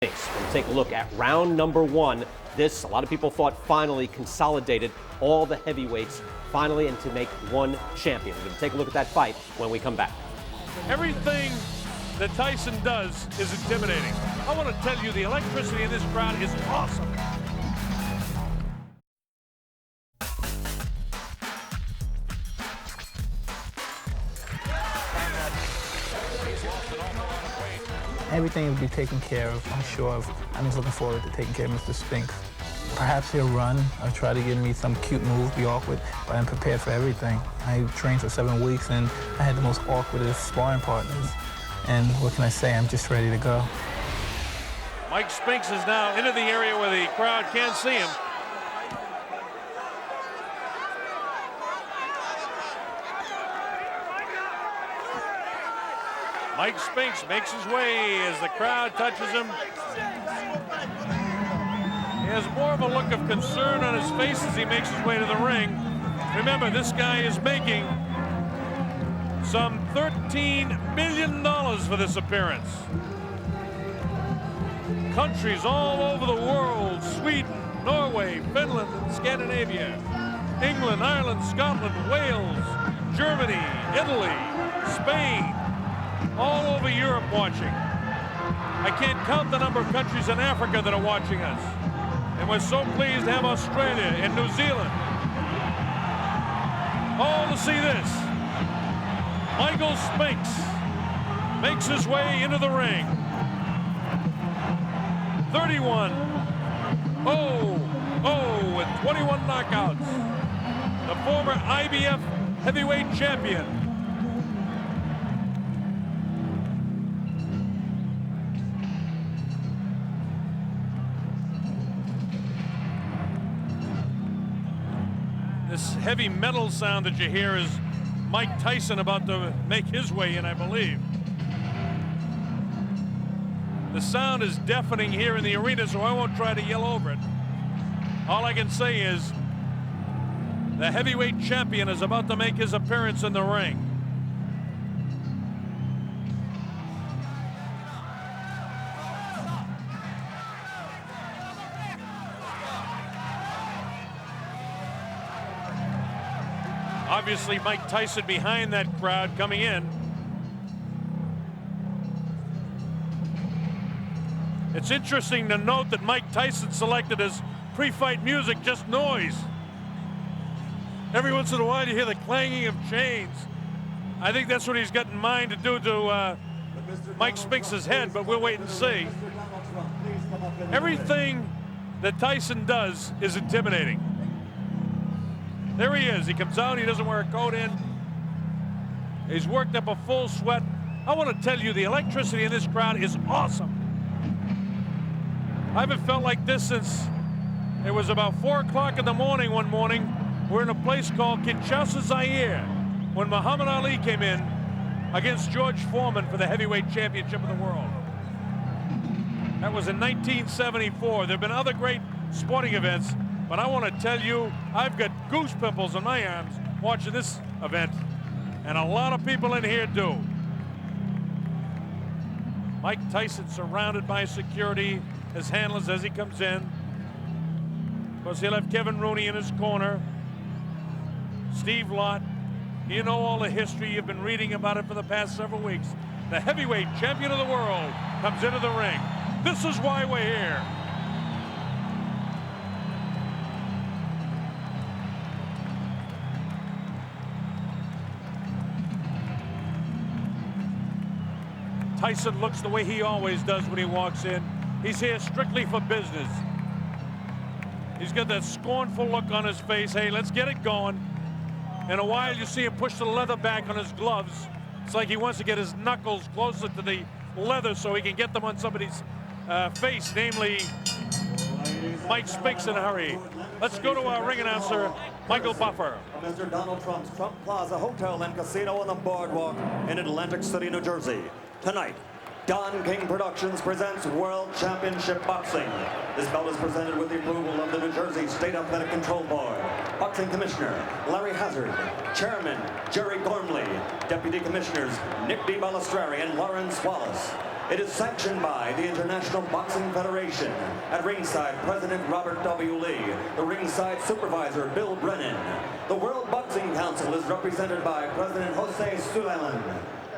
We'll take a look at round number one. This, a lot of people thought, finally consolidated all the heavyweights finally and to make one champion. We're going to take a look at that fight when we come back. Everything that Tyson does is intimidating. I want to tell you, the electricity in this crowd is awesome. Everything will be taken care of, I'm sure of. I'm just looking forward to taking care of Mr. Spinks. Perhaps he'll run or try to give me some cute move, be awkward, but I'm prepared for everything. I trained for 7 weeks and I had the most awkwardest sparring partners. And what can I say, I'm just ready to go. Mike Spinks is now into the area where the crowd can't see him. Mike Spinks makes his way as the crowd touches him. He has more of a look of concern on his face as he makes his way to the ring. Remember, this guy is making some $13 million for this appearance. Countries all over the world, Sweden, Norway, Finland, and Scandinavia, England, Ireland, Scotland, Wales, Germany, Italy, Spain, all over Europe watching. I can't count the number of countries in Africa that are watching us. And we're so pleased to have Australia and New Zealand all to see this. Michael Spinks makes his way into the ring. 31-0-0 with 21 knockouts. The former IBF heavyweight champion. This heavy metal sound that you hear is Mike Tyson about to make his way in, I believe. The sound is deafening here in the arena, so I won't try to yell over it. All I can say is the heavyweight champion is about to make his appearance in the ring. Obviously, Mike Tyson behind that crowd coming in. It's interesting to note that Mike Tyson selected as pre-fight music just noise. Every once in a while you hear the clanging of chains. I think that's what he's got in mind to do to Mike Spinks' head, but we'll wait and see. Everything that Tyson does is intimidating. There he is. He comes out. He doesn't wear a coat in. He's worked up a full sweat. I want to tell you, the electricity in this crowd is awesome. I haven't felt like this since it was about 4 o'clock in the morning one morning. We're in a place called Kinshasa, Zaire, when Muhammad Ali came in against George Foreman for the heavyweight championship of the world. That was in 1974. There have been other great sporting events, but I want to tell you, I've got goose pimples on my arms watching this event, and a lot of people in here do. Mike Tyson surrounded by security, his handlers as he comes in. Of course, he'll have Kevin Rooney in his corner. Steve Lott. You know all the history. You've been reading about it for the past several weeks. The heavyweight champion of the world comes into the ring. This is why we're here. Tyson looks the way he always does when he walks in. He's here strictly for business. He's got that scornful look on his face. Hey, let's get it going. In a while, you see him push the leather back on his gloves. It's like he wants to get his knuckles closer to the leather so he can get them on somebody's face, namely Mike Spinks in a hurry. Let's go to our ring announcer, Michael Buffer. Mr. Donald Trump's Trump Plaza Hotel and Casino on the Boardwalk in Atlantic City, New Jersey. Tonight, Don King Productions presents World Championship Boxing. This bout is presented with the approval of the New Jersey State Athletic Control Board. Boxing Commissioner Larry Hazard, Chairman Jerry Gormley, Deputy Commissioners Nick D. Balistrari and Lawrence Wallace. It is sanctioned by the International Boxing Federation. At ringside, President Robert W. Lee. The ringside supervisor, Bill Brennan. The World Boxing Council is represented by President Jose Suleiman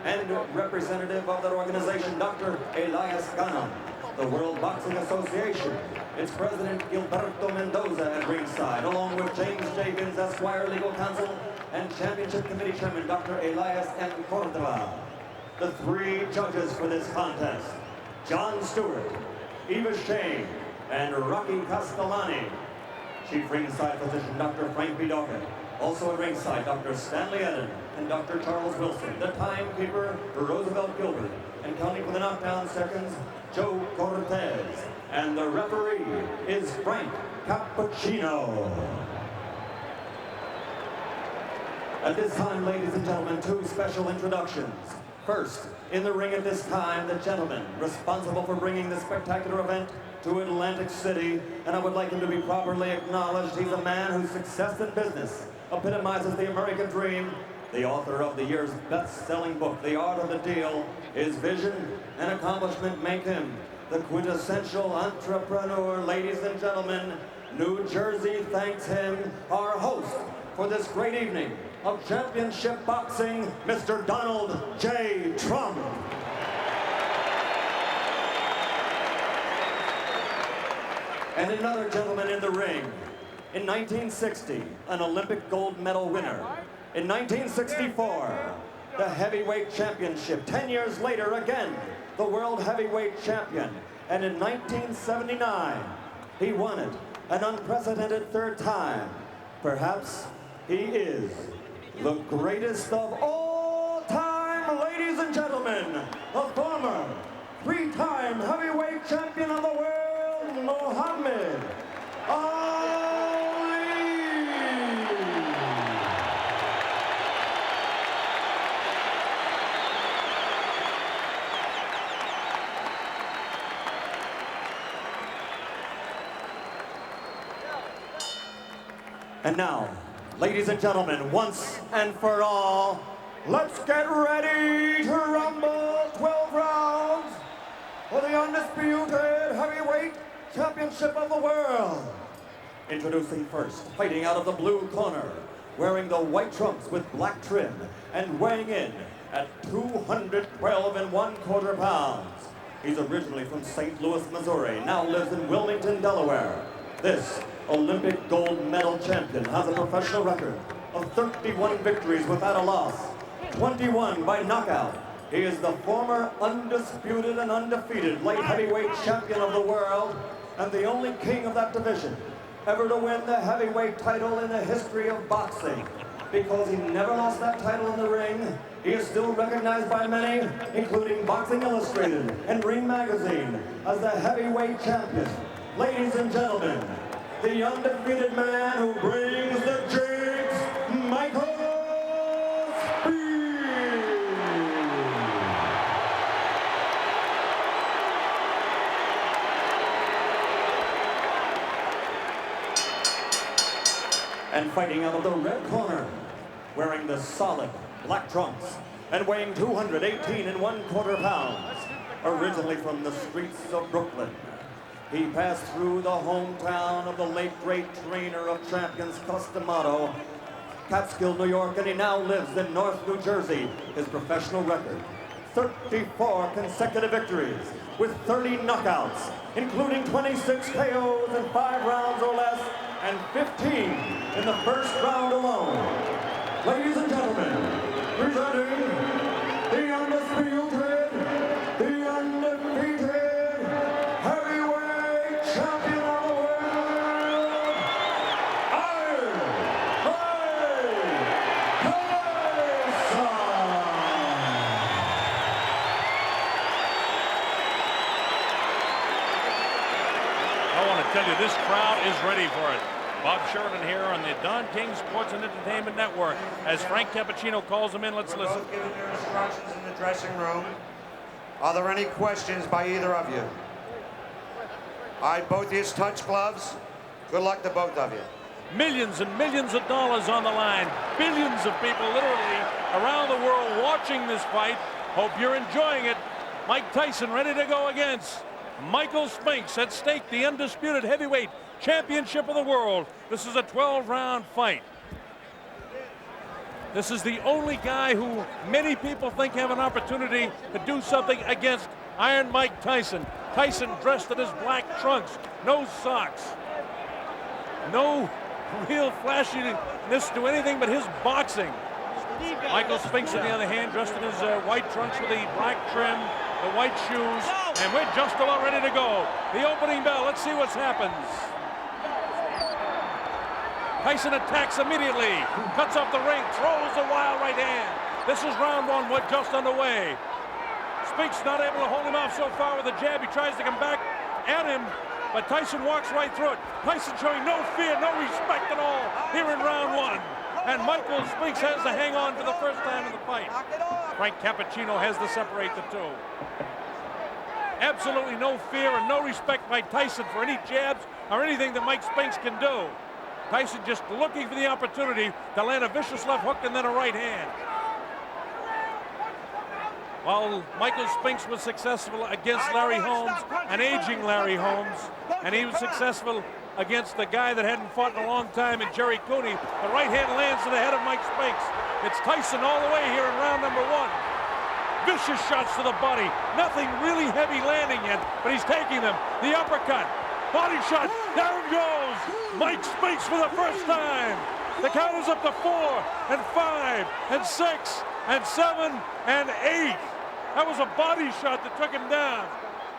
and representative of that organization, Dr. Elias Ganem. The World Boxing Association, its president, Gilberto Mendoza, at ringside, along with James Jenkins, Esquire Legal Counsel, and Championship Committee Chairman, Dr. Elias M. Cordova. The three judges for this contest, John Stewart, Eva Shane, and Rocky Castellani. Chief ringside physician, Dr. Frank B. Dawkins. Also at ringside, Dr. Stanley Eden and Dr. Charles Wilson. The timekeeper, Roosevelt Gilbert. And counting for the knockdown seconds, Joe Cortez. And the referee is Frank Cappuccino. At this time, ladies and gentlemen, two special introductions. First, in the ring at this time, the gentleman responsible for bringing this spectacular event to Atlantic City, and I would like him to be properly acknowledged. He's a man whose success in business epitomizes the American dream, the author of the year's best-selling book, The Art of the Deal. His vision and accomplishment make him the quintessential entrepreneur. Ladies and gentlemen, New Jersey thanks him, our host for this great evening of championship boxing, Mr. Donald J. Trump. And another gentleman in the ring. In 1960, an Olympic gold medal winner. In 1964, the heavyweight championship. 10 years later, again, the world heavyweight champion. And in 1979, he won it an unprecedented third time. Perhaps he is the greatest of all time, ladies and gentlemen, the former three-time heavyweight champion of the world, Muhammad Ali. And now, ladies and gentlemen, once and for all, let's get ready to rumble. 12 rounds for the undisputed heavyweight championship of the world. Introducing first, fighting out of the blue corner, wearing the white trunks with black trim, and weighing in at 212 1/4 pounds. He's originally from St. Louis, Missouri, now lives in Wilmington, Delaware. This Olympic gold medal champion has a professional record of 31 victories without a loss, 21 by knockout. He is the former undisputed and undefeated light heavyweight champion of the world and the only king of that division ever to win the heavyweight title in the history of boxing. Because he never lost that title in the ring, he is still recognized by many, including Boxing Illustrated and Ring Magazine, as the heavyweight champion. Ladies and gentlemen, the undefeated man who brings the jigs, Michael Spinks. And fighting out of the red corner, wearing the solid black trunks and weighing 218 1/4 pounds, originally from the streets of Brooklyn. He passed through the hometown of the late great trainer of champions, Costamato, Catskill, New York, and he now lives in North New Jersey. His professional record, 34 consecutive victories with 30 knockouts, including 26 KOs in 5 rounds or less, and 15 in the first round alone. Ladies and gentlemen, presenting the undisputed, the undefeated heavyweight champion of the world, Tyson. I want to tell you, this crowd is ready for it. Bob Sheridan here on the Don King Sports and Entertainment Network. As Frank Cappuccino calls them in, let's listen. Both giving their instructions in the dressing room. Are there any questions by either of you? All right, both of you touch gloves. Good luck to both of you. Millions and millions of dollars on the line. Billions of people literally around the world watching this fight. Hope you're enjoying it. Mike Tyson ready to go against Michael Spinks. At stake, the undisputed heavyweight championship of the world. This is a 12-round fight. This is the only guy who many people think have an opportunity to do something against Iron Mike Tyson. Tyson dressed in his black trunks, no socks, no real flashiness to anything but his boxing. Michael Spinks, on the other hand, dressed in his white trunks with the black trim, the white shoes, and we're just about ready to go. The opening bell, let's see what happens. Tyson attacks immediately, cuts off the ring, throws a wild right hand. This is round one, we're just underway. Spinks not able to hold him off so far with a jab. He tries to come back at him, but Tyson walks right through it. Tyson showing no fear, no respect at all here in round one. And Michael Spinks has to hang on for the first time in the fight. Frank Cappuccino has to separate the two. Absolutely no fear and no respect by Tyson for any jabs or anything that Mike Spinks can do. Tyson just looking for the opportunity to land a vicious left hook and then a right hand. While Michael Spinks was successful against Larry Holmes, an aging Larry Holmes, and he was successful against the guy that hadn't fought in a long time in Jerry Cooney, the right hand lands to the head of Mike Spinks. It's Tyson all the way here in round number one. Vicious shots to the body. Nothing really heavy landing yet, but he's taking them. The uppercut. Body shot, down goes Mike Spinks for the first time. The count is up to 4 and 5 and 6 and 7 and 8. That was a body shot that took him down.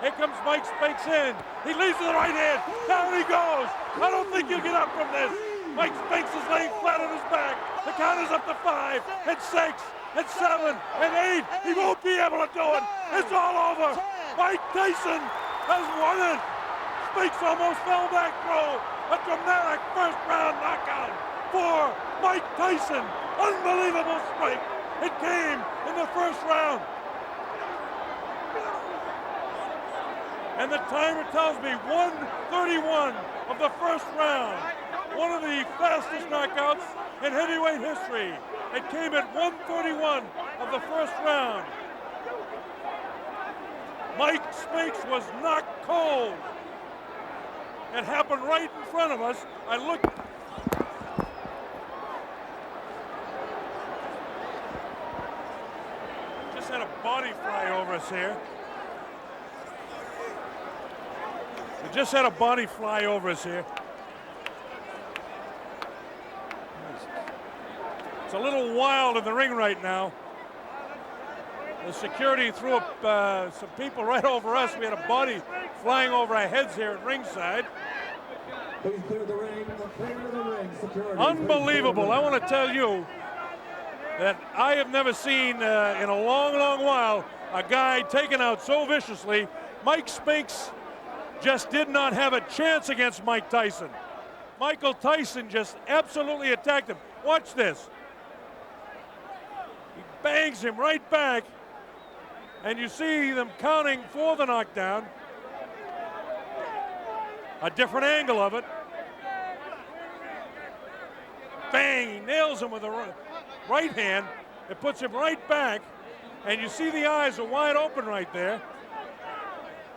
Here comes Mike Spinks in. He leads to the right hand. Down he goes. I don't think you get up from this. Mike Spinks is laying flat on his back. The count is up to 5 and 6 and 7 and 8. He won't be able to do it. It's all over. Mike Tyson has won it. Spinks almost fell back through a dramatic first round knockout for Mike Tyson. Unbelievable strike. It came in the first round. And the timer tells me 1:31 of the first round. One of the fastest knockouts in heavyweight history. It came at 1:31 of the first round. Mike Spinks was knocked cold. It happened right in front of us. I looked. Just had a body fly over us here. We just had a body fly over us here. It's a little wild in the ring right now. The security threw up some people right over us. We had a body flying over our heads here at ringside. Please clear the ring. Clear the ring. Security. Unbelievable. I want to tell you that I have never seen in a long, long while a guy taken out so viciously. Mike Spinks just did not have a chance against Mike Tyson. Michael Tyson just absolutely attacked him. Watch this. He bangs him right back, and you see them counting for the knockdown. A different angle of it. Bang, he nails him with a right hand. It puts him right back, and you see the eyes are wide open right there.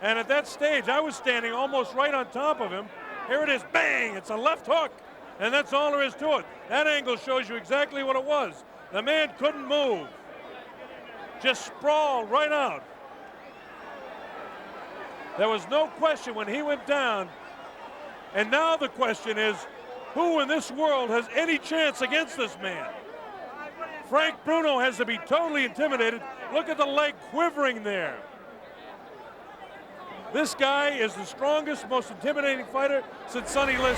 And at that stage, I was standing almost right on top of him. Here it is, bang, it's a left hook, and that's all there is to it. That angle shows you exactly what it was. The man couldn't move. Just sprawled right out. There was no question when he went down. And now the question is, who in this world has any chance against this man? Frank Bruno has to be totally intimidated. Look at the leg quivering there. This guy is the strongest, most intimidating fighter since Sonny Liston.